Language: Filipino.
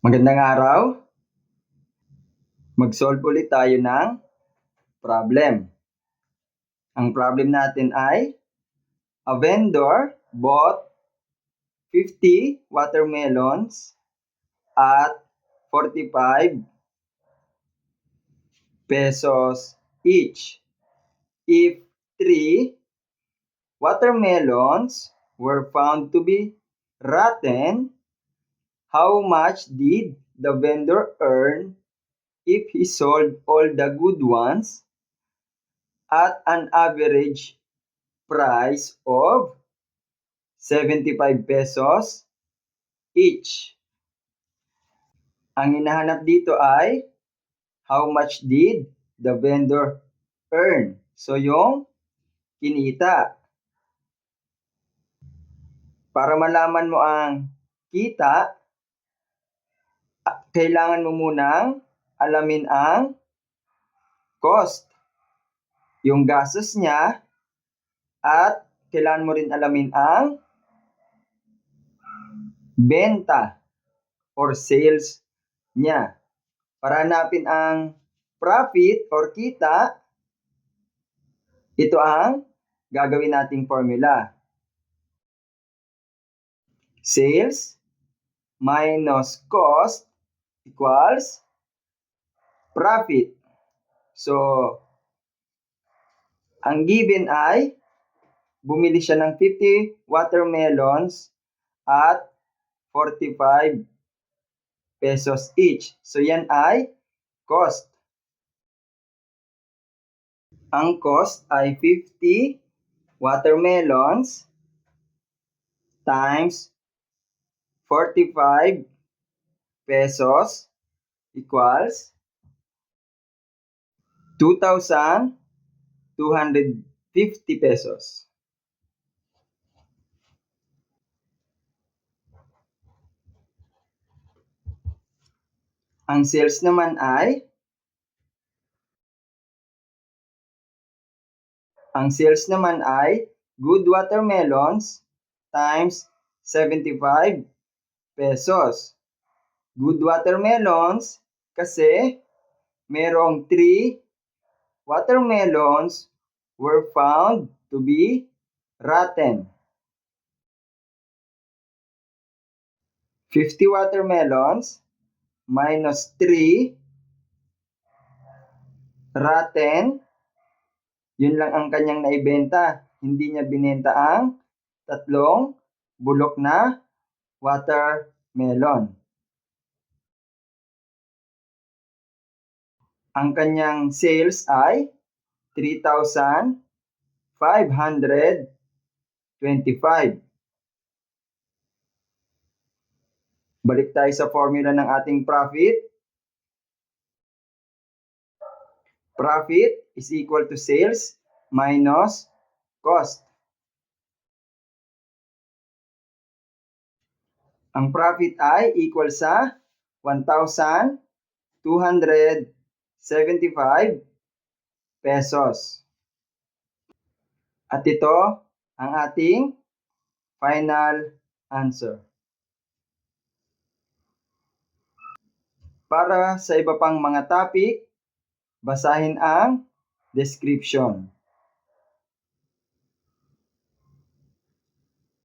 Magandang araw. Mag-solve ulit tayo ng problem. Ang problem natin ay a vendor bought 50 watermelons at 45 pesos each. If 3 watermelons were found to be rotten, how much did the vendor earn if he sold all the good ones at an average price of 75 pesos each? Ang hinahanap dito ay how much did the vendor earn? So yung kinita. Para malaman mo ang kita, kailangan mo munang alamin ang cost, yung gastos niya, at kailangan mo rin alamin ang benta or sales niya. Para hanapin ang profit or kita, ito ang gagawin nating formula. Sales minus cost equals profit. So, ang given ay bumili siya ng 50 watermelons at 45 pesos each. So, yan ay cost. Ang cost ay 50 watermelons times 45 pesos equals 2,250 pesos. Ang sales naman ay good watermelons times 75 pesos. Good watermelons kasi merong 3 watermelons were found to be rotten. 50 watermelons minus 3 rotten, yun lang ang kanyang naibenta. Hindi niya binenta ang 3 bulok na watermelon. Ang kanyang sales ay 3,525. Balik tayo sa formula ng ating profit. Profit is equal to sales minus cost. Ang profit ay equal sa 1,275 pesos. At ito ang ating final answer. Para sa iba pang mga topic, basahin ang description.